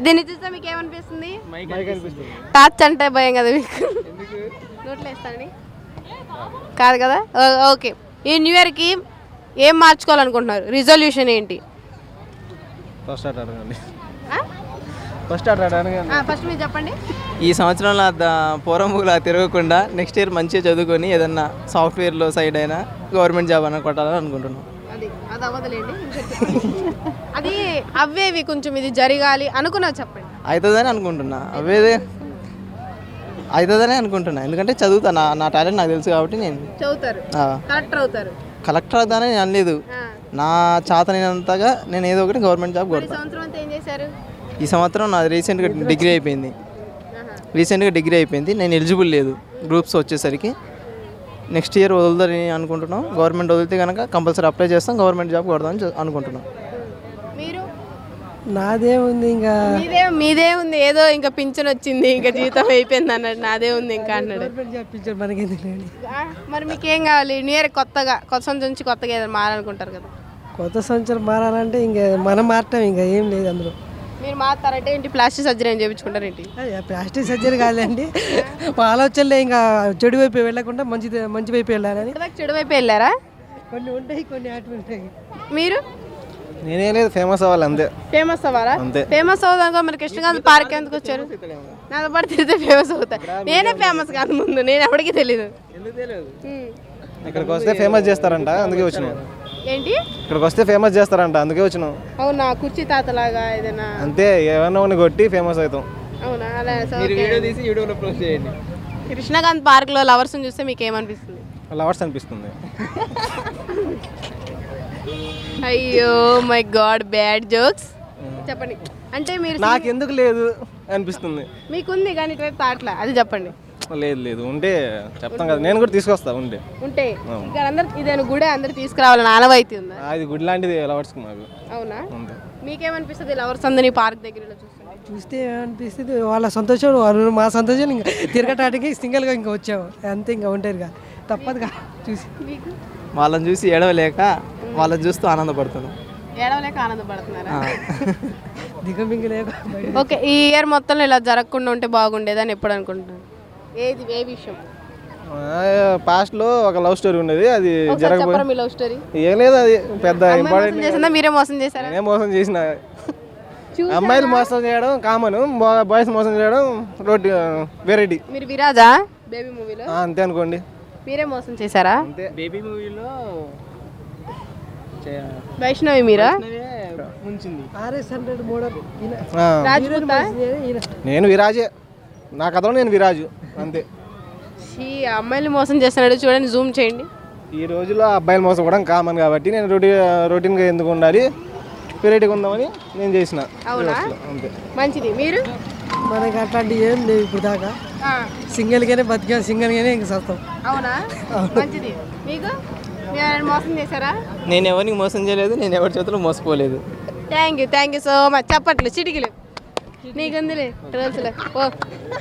దీన్ని చూస్తే మీకు ఏమనిపిస్తుంది? టార్చ్ అంటే భయం కదా మీకు? నోట్లో వేస్తానని కాదు కదా. ఓకే, ఈ న్యూ ఇయర్కి ఏం మార్చుకోవాలనుకుంటున్నారు? రిజల్యూషన్ ఏంటి? ఫస్ట్ మీరు చెప్పండి. ఈ సంవత్సరంలో పూర్వములా తిరగకుండా నెక్స్ట్ ఇయర్ మంచిగా చదువుకొని ఏదన్నా సాఫ్ట్వేర్లో సైడ్ అయినా గవర్నమెంట్ జాబ్ అన్న కొట్టాలని అనుకుంటున్నాం. అది అవ్వదులేండి. అది అవేవి కొంచెం ఇది జరగాలి అనుకున్నా చెప్పండి. అవుతుందని అనుకుంటున్నా, అవుతుందని అనుకుంటున్నా. ఎందుకంటే చదువుతా, నా టాలెంట్ నాకు తెలుసు కాబట్టి నేను చదువుతారు, కలెక్టర్ అవుతానని నేను అనలేదు. నా చేతనైనంతగా నేను ఏదో ఒకటి గవర్నమెంట్ జాబ్ కొడతాను. ఈ సంవత్సరం నాది రీసెంట్గా డిగ్రీ అయిపోయింది. నేను ఎలిజిబుల్ లేదు గ్రూప్స్ వచ్చేసరికి. నెక్స్ట్ ఇయర్ వదులుదని అనుకుంటున్నాం. గవర్నమెంట్ వదిలితే కనుక కంపల్సరీ అప్లై చేస్తాం, గవర్నమెంట్ జాబ్ కొడదామని అనుకుంటున్నాం. నాదేముంది ఇంకా మీదేముంది, ఏదో ఇంకా పింఛన్ వచ్చింది ఇంకా జీతం అయిపోయింది అన్నాడు. నాదే ఉంది ఇంకా అన్నాడు. మరి మీకేం కావాలి? న్యూ ఇయర్ కొత్త సంవత్సరం నుంచి కొత్తగా ఏదైనా మారాలనుకుంటారు కదా? కొత్త సంవత్సరం మారాలంటే ఇంకా మనం మారటం, ఇంకా ఏం లేదు అందులో. మీరు మారుతారంటే ఏంటి? ప్లాస్టిక్ సర్జరీ అని చేయించుకుంటారు ఏంటి? ప్లాస్టిక్ సర్జరీ కాదండి, మా ఆలోచనలే ఇంకా చెడు వైపు వెళ్ళకుండా మంచి వైపు వెళ్ళాలని. చెడు వైపు వెళ్ళారా? కొన్ని ఉంటాయి, కొన్ని ఆటలు ఉంటాయి. మీరు? నేనేం లేదు, ఫేమస్ అవ్వాలి అంతే. ఫేమస్ అవ్వాలా? ఫేమస్ అవుదాక మరి కృష్ణకాంత్ పార్క్ ఎందుకు వచ్చారు? నాతో పాటు తిరిగితే ఫేమస్ అవుతా. నేనే ఫేమస్ కాదు ముందు, నేను ఎవరికి తెలీదు. ఇక్కడికి వస్తే ఫేమస్ చేస్తారంట, అందుకే వచ్చినాం. ఏంటి? ఇక్కడికి వస్తే ఫేమస్ చేస్తారంట, అందుకే వచ్చినాం. అవునా? కుర్చీ తాతలాగా ఏదైనా అంతే, ఏమన్నా కొట్టి ఫేమస్ అవుతాం. అవునా? అలా తీసి యూట్యూబ్లో పోస్ట్ చేయండి. కృష్ణకాంత్ పార్క్ లో లవర్స్ చూస్తే మీకు ఏమనిపిస్తుంది? లవర్స్ అనిపిస్తుంది. అయ్యో మై గాడ్, బ్యాడ్ జోక్స్. చెప్పండి. అంటే మీరు నాకు ఎందుకు లేదు అనిపిస్తుంది. మీకుంది కానీ తాట్లా, అది చెప్పండి. లేదు ఉంటే చెప్తాం కదా, నేను కూడా తీసుకొస్తా. ఉంటే ఇక్కడ అందరు ఇదేనా గుడి, అందరు తీసుకురావాలని ఆనవాయితీ ఉందా? అది గుడి లాంటిది లవర్స్ మాకు. అవునా? మీకేమనిపిస్తుంది లవర్స్ అందరినీ పార్క్ దగ్గర చూస్తే ఏమనిపిస్తుంది? వాళ్ళ సంతోషం వాళ్ళు, మా సంతోషం. ఇంకా తిరగటానికి సింగిల్గా ఇంకా వచ్చాము అంతే, ఇంకా ఉంటారుగా, తప్పదుగా. చూసి వాళ్ళని చూసి ఏడవలేక వాళ్ళని చూస్తూ ఆనందపడుతున్నాం. ఏడవలేక ఆనందపడుతున్నారా? దిగమింగి లేక. ఓకే, ఈ ఇయర్ మొత్తంలో ఇలా జరగకుండా ఉంటే బాగుండేదని ఎప్పుడు అనుకుంటున్నాను? ఏ విషయం? పాస్ట్ లో ఒక లవ్ స్టోరీ ఉండేది, అది జరగకపోయింది. మీ లవ్ స్టోరీ ఏం లేదు, అది పెద్ద ఇంపార్టెంట్ చేసిందా? మీరే మోసం చేశారా? నేనే మోసం చేసిన. అమ్మాయిలు మోసం చేయడం కామన్, బాయ్స్ మోసం చేయడం వెరైటీ. మీరు విరాజా బేబీ మూవీలో? అంతే అనుకోండి. మీరే మోసం చేశారా? బేబీ మూవీలో వైష్ణవి మీరా? నేను విరాజే, నా కథలో నేను విరాజు అంతే. అమ్మాయిలు మోసం చేస్తున్నాడు చూడండి, జూమ్ చేయండి. ఈ రోజుల్లో అబ్బాయిలు మోసం కూడా కామన్ కాబట్టి నేను రొటీన్గా ఎందుకు ఉండాలి, వెరైటీగా ఉందామని నేను చేసిన. అంతే, మంచిది. మీరు? మనకి అట్లాంటి ఏం లేవు ఇప్పుడు దాకా. సింగిల్గానే బతికాం, సింగిల్గానే ఇంక సత్తాం. అవునా? మంచిది. మీకు మోసం చేశారా? నేను ఎవరికి మోసం చేయలేదు, నేను ఎవరి చేతిలో మోసపోలేదు. Thank you so much. చప్పట్లు, చిటికలు నీకుందిలే ట్రోల్స్లో. ఓ